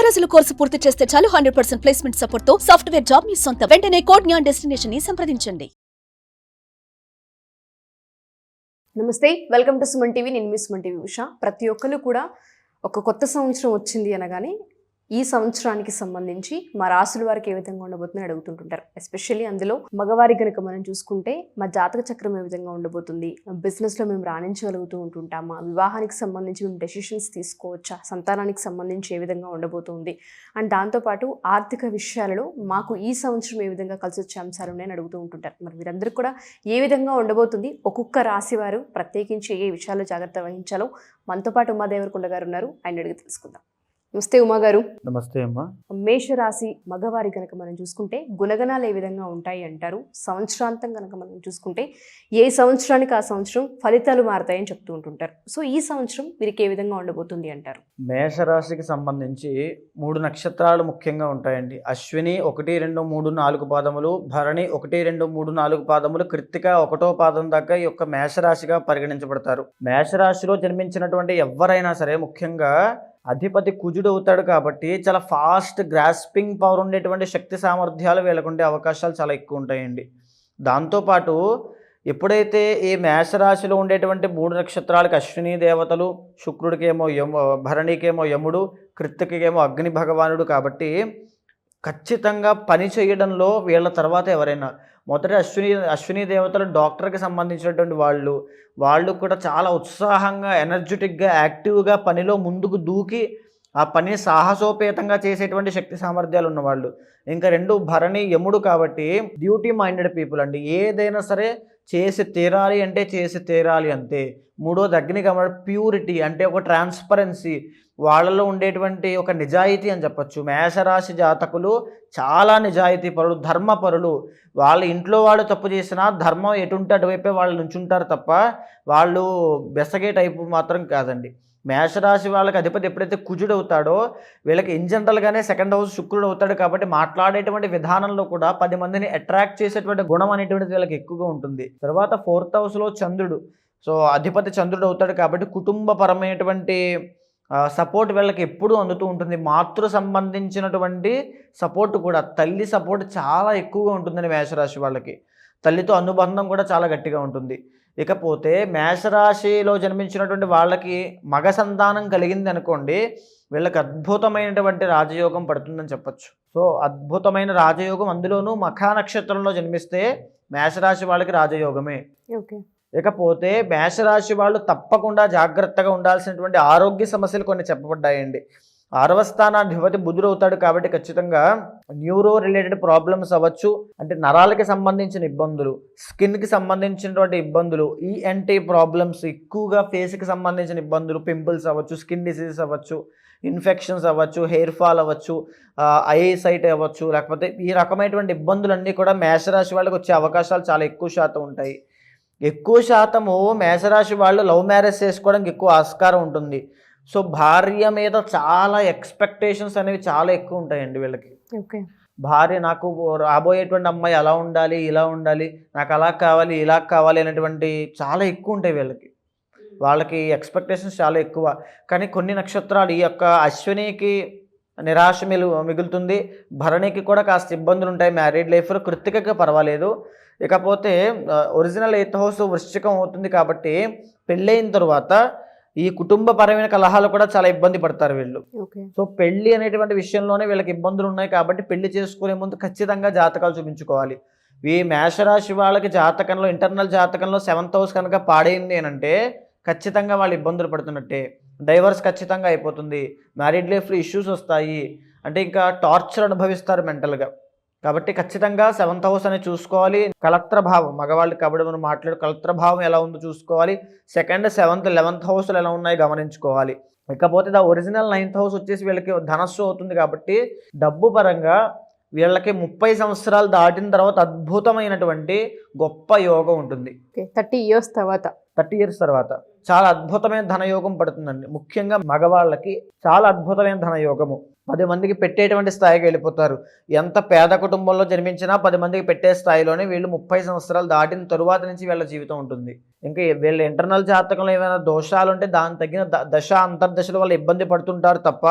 రోజుల కోర్సు పూర్తి చేస్తే చాలు 100% ప్లేస్మెంట్ సపోర్ట్ తో సాఫ్ట్వేర్ జాబ్ మీ సొంత. వెంటనే కోడ్ జ్ఞాన్ డెస్టినేషన్ ని సంప్రదించండి. నమస్తే, వెల్కమ్ టు సుమన్ టీవీ. నేను మీ సుమన్ టీవీ ఉషా. ప్రతి ఒక్కరు కూడా ఒక కొత్త సంవత్సరం వచ్చింది అనగానే ఈ సంవత్సరానికి సంబంధించి మా రాసుల వారికి ఏ విధంగా ఉండబోతుందని అడుగుతుంటుంటారు. ఎస్పెషల్లీ అందులో మగవారి కనుక మనం చూసుకుంటే మా జాతక చక్రం ఏ విధంగా ఉండబోతుంది, బిజినెస్లో మేము రాణించగలుగుతూ ఉంటుంటామా, వివాహానికి సంబంధించి మేము డెసిషన్స్ తీసుకోవచ్చా, సంతానానికి సంబంధించి ఏ విధంగా ఉండబోతుంది అండ్ దాంతోపాటు ఆర్థిక విషయాలలో మాకు ఈ సంవత్సరం ఏ విధంగా కలిసి వచ్చే అంశాలు ఉన్నాయని అడుగుతూ ఉంటుంటారు. మరి వీరందరికీ కూడా ఏ విధంగా ఉండబోతుంది, ఒక్కొక్క రాశి వారు ప్రత్యేకించి ఏ విషయాల్లో జాగ్రత్త వహించాలో మనతో పాటు ఉమాదేవరకొండ గారు ఉన్నారు, ఆయన అడిగి తెలుసుకుందాం. నమస్తే ఉమా గారు. నమస్తే అమ్మా. మేషరాశి మగవారి కనుక మనం చూసుకుంటే గుణగణాలు ఏ విధంగా ఉంటాయి అంటారు? సంవత్సరాంతం కనుక మనం చూసుకుంటే ఏ సంవత్సరానికి ఆ సంవత్సరం ఫలితాలు మారతాయని చెప్తూ ఉంటుంటారు. సో ఈ సంవత్సరం వీరికి ఏ విధంగా ఉండబోతుంది అంటారు? మేషరాశికి సంబంధించి 3 నక్షత్రాలు ముఖ్యంగా ఉంటాయండి. అశ్విని 1, 2, 3, 4 పాదములు, భరణి 1, 2, 3, 4 పాదములు, కృత్తిక 1వ పాదం దాకా ఈ యొక్క మేషరాశిగా పరిగణించబడతారు. మేషరాశిలో జన్మించినటువంటి ఎవరైనా సరే ముఖ్యంగా అధిపతి కుజుడు అవుతాడు కాబట్టి చాలా ఫాస్ట్ గ్రాస్పింగ్ పవర్ ఉండేటువంటి శక్తి సామర్థ్యాలు వీళ్ళకు ఉండే అవకాశాలు చాలా ఎక్కువ ఉంటాయండి. దాంతోపాటు ఎప్పుడైతే ఈ మేషరాశిలో ఉండేటువంటి 3 నక్షత్రాలకు అశ్విని దేవతలు, శుక్రుడికేమో భరణికేమో యముడు, కృత్తికేమో అగ్ని భగవానుడు కాబట్టి ఖచ్చితంగా పని చేయడంలో వీళ్ళ తర్వాత ఎవరైనా మొదట అశ్విని దేవతలు డాక్టర్కి సంబంధించినటువంటి వాళ్ళు కూడా చాలా ఉత్సాహంగా, ఎనర్జెటిక్గా, యాక్టివ్గా పనిలో ముందుకు దూకి ఆ పనిని సాహసోపేతంగా చేసేటువంటి శక్తి సామర్థ్యాలు ఉన్నవాళ్ళు. ఇంకా 2 భరణి యముడు కాబట్టి డ్యూటీ మైండెడ్ పీపుల్ అండి. ఏదైనా సరే చేసి తీరాలి అంటే చేసి తీరాలి అంతే. 3వది అగ్ని కాబట్టి ప్యూరిటీ అంటే ఒక ట్రాన్స్పరెన్సీ, వాళ్ళలో ఉండేటువంటి ఒక నిజాయితీ అని చెప్పచ్చు. మేషరాశి జాతకులు చాలా నిజాయితీ పరులు, ధర్మపరులు. వాళ్ళ ఇంట్లో వాళ్ళు తప్పు చేసినా ధర్మం ఎటుంటే అటువైపే వాళ్ళు నుంచుంటారు తప్ప వాళ్ళు బెసగే టైపు మాత్రం కాదండి. మేషరాశి వాళ్ళకి అధిపతి ఎప్పుడైతే కుజుడు అవుతాడో వీళ్ళకి ఇన్ జనరల్గానే 2వ హౌస్ శుక్రుడు అవుతాడు కాబట్టి మాట్లాడేటువంటి విధానంలో కూడా 10 మందిని అట్రాక్ట్ చేసేటువంటి గుణం అనేటువంటిది వీళ్ళకి ఎక్కువగా ఉంటుంది. తర్వాత 4th హౌస్లో చంద్రుడు, సో అధిపతి చంద్రుడు అవుతాడు కాబట్టి కుటుంబపరమైనటువంటి సపోర్ట్ వీళ్ళకి ఎప్పుడూ అందుతూ ఉంటుంది. మాతృ సంబంధించినటువంటి సపోర్ట్ కూడా, తల్లి సపోర్ట్ చాలా ఎక్కువగా ఉంటుందని మేషరాశి వాళ్ళకి. తల్లితో అనుబంధం కూడా చాలా గట్టిగా ఉంటుంది. ఇకపోతే మేషరాశిలో జన్మించినటువంటి వాళ్ళకి మగ సంతానం కలిగింది అనుకోండి, వీళ్ళకి అద్భుతమైనటువంటి రాజయోగం పడుతుందని చెప్పచ్చు. సో అద్భుతమైన రాజయోగం, అందులోనూ మఖా నక్షత్రంలో జన్మిస్తే మేషరాశి వాళ్ళకి రాజయోగమే. ఓకే. ఇకపోతే మేషరాశి వాళ్ళు తప్పకుండా జాగ్రత్తగా ఉండాల్సినటువంటి ఆరోగ్య సమస్యలు కొన్ని చెప్పబడ్డాయండి. 6వ స్థానాధిపతి బుధుడు అవుతాడు కాబట్టి ఖచ్చితంగా న్యూరో రిలేటెడ్ ప్రాబ్లమ్స్ అవ్వచ్చు, అంటే నరాలకి సంబంధించిన ఇబ్బందులు, స్కిన్కి సంబంధించినటువంటి ఇబ్బందులు, ఈఎన్టీ ప్రాబ్లమ్స్ ఎక్కువగా, ఫేస్కి సంబంధించిన ఇబ్బందులు, పింపుల్స్ అవ్వచ్చు, స్కిన్ డిసీజెస్ అవ్వచ్చు, ఇన్ఫెక్షన్స్ అవ్వచ్చు, హెయిర్ ఫాల్ అవ్వచ్చు, ఐ సైట్ అవ్వచ్చు, లేకపోతే ఈ రకమైనటువంటి ఇబ్బందులన్నీ కూడా మేషరాశి వాళ్ళకి వచ్చే అవకాశాలు చాలా ఎక్కువ శాతం ఉంటాయి. ఎక్కువ శాతము మేషరాశి వాళ్ళు లవ్ మ్యారేజ్ చేసుకోవడానికి ఎక్కువ ఆస్కారం ఉంటుంది. సో భార్య మీద చాలా ఎక్స్పెక్టేషన్స్ అనేవి చాలా ఎక్కువ ఉంటాయండి వీళ్ళకి. ఓకే. భార్య నాకు రాబోయేటువంటి అమ్మాయి అలా ఉండాలి, ఇలా ఉండాలి, నాకు అలా కావాలి, ఇలా కావాలి అనేటువంటి చాలా ఎక్కువ ఉంటాయి వీళ్ళకి. వాళ్ళకి ఎక్స్పెక్టేషన్స్ చాలా ఎక్కువ. కానీ కొన్ని నక్షత్రాలు, ఈ యొక్క అశ్వినికి నిరాశ మిగులుతుంది, భరణికి కూడా కాస్త ఇబ్బందులు ఉంటాయి మ్యారీడ్ లైఫ్లో, కృత్తికకి పర్వాలేదు. ఇకపోతే ఒరిజినల్ 8th హౌస్ వృశ్చికం అవుతుంది కాబట్టి పెళ్ళైన తర్వాత ఈ కుటుంబపరమైన కలహాలు కూడా చాలా ఇబ్బంది పడతారు వీళ్ళు. సో పెళ్ళి అనేటువంటి విషయంలోనే వీళ్ళకి ఇబ్బందులు ఉన్నాయి కాబట్టి పెళ్లి చేసుకునే ముందు ఖచ్చితంగా జాతకాలు చూపించుకోవాలి. ఈ మేషరాశి వాళ్ళకి జాతకంలో, ఇంటర్నల్ జాతకంలో 7th హౌస్ కనుక పాడైంది అని అంటే ఖచ్చితంగా వాళ్ళు ఇబ్బందులు పడుతున్నట్టే. డైవర్స్ ఖచ్చితంగా అయిపోతుంది, మ్యారీడ్ లైఫ్లో ఇష్యూస్ వస్తాయి, అంటే ఇంకా టార్చర్ అనుభవిస్తారు మెంటల్గా. కాబట్టి ఖచ్చితంగా 7th హౌస్ అనేది చూసుకోవాలి. కలత్ర భావం, మగవాళ్ళు కాబట్టి మనం కలత్ర భావం ఎలా ఉందో చూసుకోవాలి. 2nd, 7th, 11th హౌస్లు ఎలా ఉన్నాయో గమనించుకోవాలి. ఇకపోతే ఒరిజినల్ 9th హౌస్ వచ్చేసి వీళ్ళకి ధనస్సు అవుతుంది కాబట్టి డబ్బు పరంగా వీళ్ళకి 30 సంవత్సరాలు దాటిన తర్వాత అద్భుతమైనటువంటి గొప్ప యోగం ఉంటుంది. 30 ఇయర్స్ తర్వాత చాలా అద్భుతమైన ధనయోగం పడుతుందండి. ముఖ్యంగా మగవాళ్ళకి చాలా అద్భుతమైన ధనయోగము. 10 మందికి పెట్టేటువంటి స్థాయికి వెళ్ళిపోతారు. ఎంత పేద కుటుంబంలో జన్మించినా 10 మందికి పెట్టే స్థాయిలోనే వీళ్ళు 30 సంవత్సరాలు దాటిన తరువాత నుంచి వీళ్ళ జీవితం ఉంటుంది. ఇంకా వీళ్ళ ఇంటర్నల్ జాతకంలో ఏమైనా దోషాలు ఉంటే దాని తగిన దశ అంతర్దశల వల్ల ఇబ్బంది పడుతుంటారు తప్ప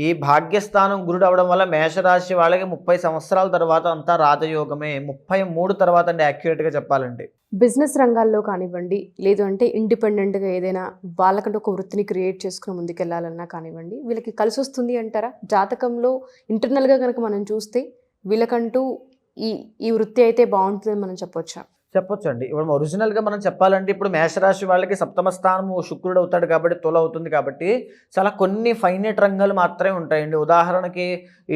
ఈ భాగ్యస్థానం గురుడు అవడం వల్ల మేషరాశి వాళ్ళకి 30 సంవత్సరాల తర్వాత అంతా రాజయోగమే. 33 తర్వాత అండి యాక్యురేట్గా చెప్పాలంటే. బిజినెస్ రంగాల్లో కానివ్వండి, లేదు అంటే ఇండిపెండెంట్గా ఏదైనా వాళ్ళకంటే ఒక వృత్తిని క్రియేట్ చేసుకుని ముందుకెళ్ళాలన్నా కానివ్వండి, వీళ్ళకి కలిసి వస్తుంది అంటారా? జాతకంలో ఇంటర్నల్గా కనుక మనం చూస్తే వీళ్ళకంటూ ఈ వృత్తి అయితే బాగుంటుందని మనం చెప్పొచ్చా? చెప్పొచ్చండి. ఇప్పుడు ఒరిజినల్గా మనం చెప్పాలంటే ఇప్పుడు మేషరాశి వాళ్ళకి సప్తమ స్థానము శుక్రుడు అవుతాడు కాబట్టి తుల అవుతుంది కాబట్టి చాలా కొన్ని ఫైనైట్ రంగాలు మాత్రమే ఉంటాయండి. ఉదాహరణకి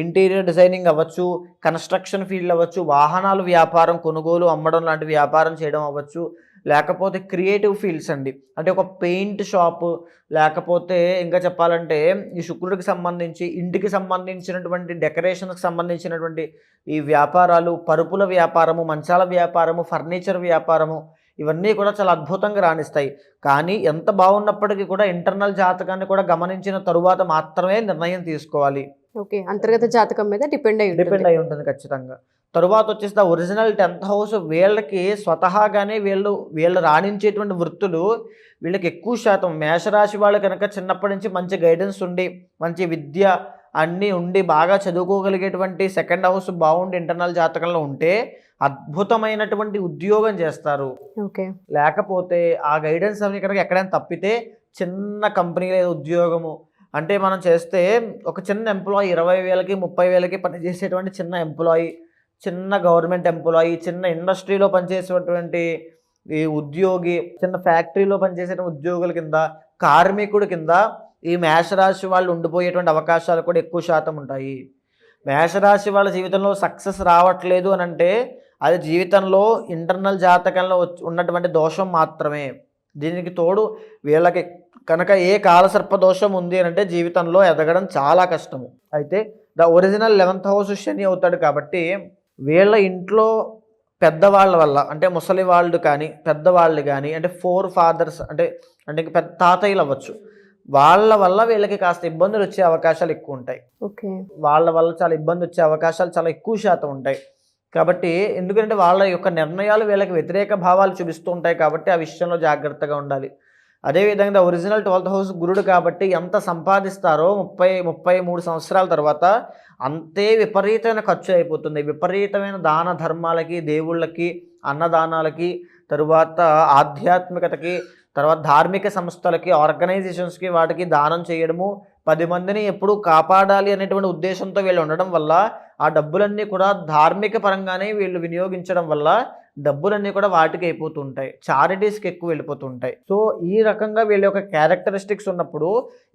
ఇంటీరియర్ డిజైనింగ్ అవ్వచ్చు, కన్స్ట్రక్షన్ ఫీల్డ్ అవ్వచ్చు, వాహనాలు వ్యాపారం కొనుగోలు అమ్మడం లాంటి వ్యాపారం చేయడం అవ్వచ్చు, లేకపోతే క్రియేటివ్ ఫీల్డ్స్ అండి. అంటే ఒక పెయింట్ షాపు, లేకపోతే ఇంకా చెప్పాలంటే ఈ శుక్రుడికి సంబంధించి ఇంటికి సంబంధించినటువంటి డెకరేషన్కి సంబంధించినటువంటి ఈ వ్యాపారాలు, పరుపుల వ్యాపారము, మంచాల వ్యాపారము, ఫర్నిచర్ వ్యాపారము, ఇవన్నీ కూడా చాలా అద్భుతంగా రాణిస్తాయి. కానీ ఎంత బాగున్నప్పటికీ కూడా ఇంటర్నల్ జాతకాన్ని కూడా గమనించిన తరువాత మాత్రమే నిర్ణయం తీసుకోవాలి. ఓకే, అంతర్గత జాతకం మీద డిపెండ్ అయి ఉంటుంది ఖచ్చితంగా. తరువాత వచ్చేసి ఒరిజినల్ 10th హౌస్ వీళ్ళకి స్వతహాగానే వీళ్ళు రాణించేటువంటి వృత్తులు వీళ్ళకి ఎక్కువ శాతం. మేషరాశి వాళ్ళు కనుక చిన్నప్పటి నుంచి మంచి గైడెన్స్ ఉండి, మంచి విద్య అన్నీ ఉండి, బాగా చదువుకోగలిగేటువంటి 2nd హౌస్ బాగుండి ఇంటర్నల్ జాతకంలో ఉంటే అద్భుతమైనటువంటి ఉద్యోగం చేస్తారు. ఓకే, లేకపోతే ఆ గైడెన్స్ అవి కనుక ఎక్కడైనా తప్పితే చిన్న కంపెనీలో ఉద్యోగము అంటే మనం చేస్తే ఒక చిన్న ఎంప్లాయీ 20,000కి 30,000కి పనిచేసేటువంటి చిన్న ఎంప్లాయీ, చిన్న గవర్నమెంట్ ఎంప్లాయీ, చిన్న ఇండస్ట్రీలో పనిచేసేటువంటి ఈ ఉద్యోగి, చిన్న ఫ్యాక్టరీలో పనిచేసే ఉద్యోగుల కింద, కార్మికుడి కింద ఈ మేషరాశి వాళ్ళు ఉండిపోయేటువంటి అవకాశాలు కూడా ఎక్కువ శాతం ఉంటాయి. మేషరాశి వాళ్ళ జీవితంలో సక్సెస్ రావట్లేదు అని అంటే అది జీవితంలో ఇంటర్నల్ జాతకంలో ఉన్నటువంటి దోషం మాత్రమే. దీనికి తోడు వీళ్ళకి కనుక ఏ కాలసర్ప దోషం ఉంది అని అంటే జీవితంలో ఎదగడం చాలా కష్టము. అయితే ఒరిజినల్ 11th హౌస్ శని అవుతాడు కాబట్టి వీళ్ళ ఇంట్లో పెద్దవాళ్ళ వల్ల అంటే ముసలి వాళ్ళు కానీ పెద్దవాళ్ళు కానీ అంటే 4 fathers అంటే పెద్ద తాతయ్యలు అవ్వచ్చు, వాళ్ళ వల్ల వీళ్ళకి కాస్త ఇబ్బందులు వచ్చే అవకాశాలు ఎక్కువ ఉంటాయి. ఓకే, వాళ్ళ వల్ల చాలా ఇబ్బంది వచ్చే అవకాశాలు చాలా ఎక్కువ శాతం ఉంటాయి. కాబట్టి ఎందుకంటే వాళ్ళ యొక్క నిర్ణయాలు వీళ్ళకి వ్యతిరేక భావాలు చూపిస్తూ ఉంటాయి కాబట్టి ఆ విషయంలో జాగ్రత్తగా ఉండాలి. అదేవిధంగా ఒరిజినల్ 12th హౌస్ గురుడు కాబట్టి ఎంత సంపాదిస్తారో 33 సంవత్సరాల తర్వాత అంతే విపరీతమైన ఖర్చు అయిపోతుంది. విపరీతమైన దాన ధర్మాలకి, దేవుళ్ళకి, అన్నదానాలకి, తరువాత ఆధ్యాత్మికతకి, తర్వాత ధార్మిక సంస్థలకి, ఆర్గనైజేషన్స్కి వాటికి దానం చేయడము, 10 మందిని ఎప్పుడూ కాపాడాలి అనేటువంటి ఉద్దేశంతో వీళ్ళు ఉండడం వల్ల ఆ డబ్బులన్నీ కూడా ధార్మిక పరంగానే వీళ్ళు వినియోగించడం వల్ల డబ్బులన్నీ కూడా వాటికి అయిపోతుంటాయి, చారిటీస్కి ఎక్కువ వెళ్ళిపోతుంటాయి. సో ఈ రకంగా వీళ్ళ యొక్క క్యారెక్టరిస్టిక్స్ ఉన్నప్పుడు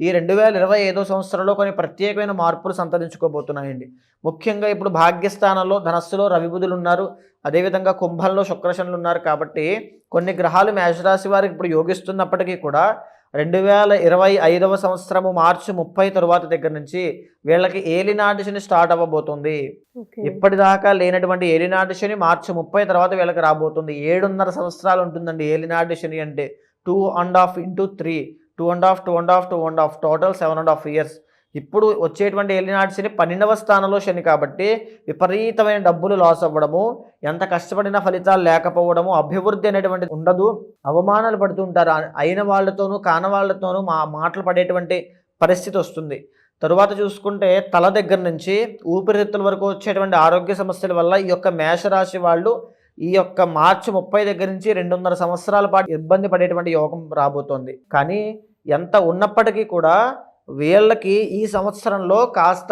ఈ 2025 సంవత్సరంలో కొన్ని ప్రత్యేకమైన మార్పులు సంతరించుకోబోతున్నాయండి. ముఖ్యంగా ఇప్పుడు భాగ్యస్థానంలో ధనస్సులో రవి బుధులు ఉన్నారు, అదేవిధంగా కుంభంలో శుక్రశనులు ఉన్నారు కాబట్టి కొన్ని గ్రహాలు మేషరాశి వారికి ఇప్పుడు యోగిస్తున్నప్పటికీ కూడా 2025 సంవత్సరము మార్చి 30 తరువాత దగ్గర నుంచి వీళ్ళకి ఏలినాటి శని స్టార్ట్ అవ్వబోతుంది. ఇప్పటిదాకా లేనటువంటి ఏలినాటి శని మార్చి 30 తర్వాత వీళ్ళకి రాబోతుంది. 7.5 సంవత్సరాలు ఉంటుందండి ఏలినాటి శని అంటే. 2.5 into 3, 2.5 టోటల్ 7.5 years. ఇప్పుడు వచ్చేటువంటి ఏలినాటి శని 12వ స్థానంలో శని కాబట్టి విపరీతమైన డబ్బులు లాస్ అవ్వడము, ఎంత కష్టపడినా ఫలితాలు లేకపోవడము, అభివృద్ధి అనేటువంటి ఉండదు, అవమానాలు పడుతుంటారు, అయిన వాళ్ళతోనూ కానవాళ్లతోనూ మాటలు పడేటువంటి పరిస్థితి వస్తుంది. తరువాత చూసుకుంటే తల దగ్గర నుంచి ఊపిరితిత్తుల వరకు వచ్చేటువంటి ఆరోగ్య సమస్యల వల్ల ఈ యొక్క మేషరాశి వాళ్ళు ఈ యొక్క మార్చి 30 దగ్గర నుంచి 2.5 సంవత్సరాల పాటు ఇబ్బంది పడేటువంటి యోగం రాబోతోంది. కానీ ఎంత ఉన్నప్పటికీ కూడా వీళ్ళకి ఈ సంవత్సరంలో కాస్త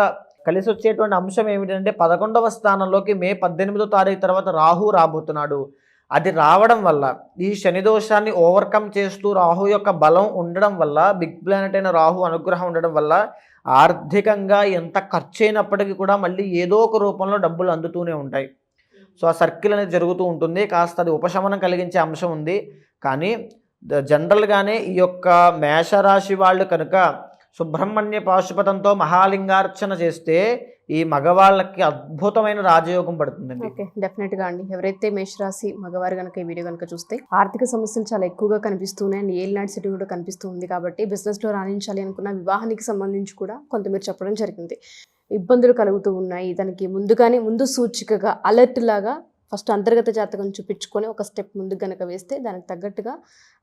కలిసి వచ్చేటువంటి అంశం ఏమిటంటే 11వ స్థానంలోకి మే 18వ తారీఖు తర్వాత రాహు రాబోతున్నాడు. అది రావడం వల్ల ఈ శని దోషాన్ని ఓవర్కమ్ చేస్తూ రాహు యొక్క బలం ఉండడం వల్ల, బిగ్ ప్లానెట్ అయిన రాహు అనుగ్రహం ఉండడం వల్ల ఆర్థికంగా ఎంత ఖర్చు అయినప్పటికీ కూడా మళ్ళీ ఏదో ఒక రూపంలో డబ్బులు అందుతూనే ఉంటాయి. సో ఆ సర్కిల్ అనేది జరుగుతూ ఉంటుంది. కాస్త అది ఉపశమనం కలిగించే అంశం ఉంది. కానీ జనరల్గానే ఈ యొక్క మేషరాశి వాళ్ళు కనుక సుబ్రహ్మణ్య పాశుపతంతో మహాలింగార్చన చేస్తే ఈ మగవాళ్ళకి అద్భుతమైన రాజయోగం పడుతుందండి. ఓకే, డెఫినెట్గా అండి. ఎవరైతే మేషరాశి మగవారు కనుక ఈ వీడియో కనుక చూస్తే ఆర్థిక సమస్యలు చాలా ఎక్కువగా కనిపిస్తున్నాయి అండ్ ఏలినాటి సిటీ కూడా కనిపిస్తుంది కాబట్టి బిజినెస్లో రాణించాలి అనుకున్న వివాహానికి సంబంధించి కూడా కొంత మీరు చెప్పడం జరిగింది. ఇబ్బందులు కలుగుతూ ఉన్నాయి, దానికి ముందు సూచికగా అలర్ట్ లాగా ఫస్ట్ అంతర్గత జాతకం చూపించుకొని ఒక స్టెప్ ముందుకు కనుక వేస్తే దానికి తగ్గట్టుగా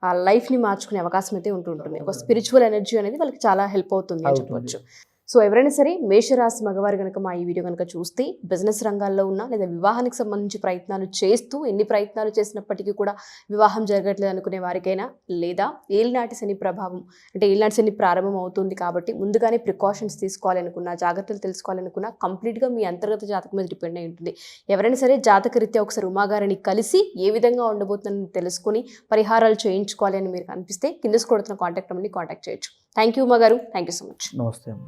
ఆ లైఫ్ని మార్చుకునే అవకాశం అయితే ఉంటుంటుంది. ఒక స్పిరిచువల్ ఎనర్జీ అనేది వాళ్ళకి చాలా హెల్ప్ అవుతుంది అని చెప్పవచ్చు. సో ఎవరైనా సరే మేషరాశి మగవారు కనుక మా ఈ వీడియో కనుక చూస్తే బిజినెస్ రంగాల్లో ఉన్నా లేదా వివాహానికి సంబంధించి ప్రయత్నాలు చేస్తూ ఎన్ని ప్రయత్నాలు చేసినప్పటికీ కూడా వివాహం జరగట్లేదు అనుకునే వారికైనా, లేదా ఏలినాటి శని ప్రభావం అంటే ఏలినాటి శని ప్రారంభం అవుతుంది కాబట్టి ముందుగానే ప్రికాషన్స్ తీసుకోవాలనుకున్నా, జాగ్రత్తలు తెలుసుకోవాలనుకున్నా కంప్లీట్గా మీ అంతర్గత జాతకం మీద డిపెండ్ అయి ఉంటుంది. ఎవరైనా సరే జాతకరీత్యా ఒకసారి ఉమాగారిని కలిసి ఏ విధంగా ఉండబోతుందని తెలుసుకొని పరిహారాలు చేయించుకోవాలి అని మీరు అనిపిస్తే కింద కొడుతున్న కాంటాక్ట్ నెంబర్ని కాంటాక్ట్ చేయొచ్చు. థ్యాంక్ యూ ఉమా గారు, థ్యాంక్ యూ సో మచ్. నమస్తే అమ్మ.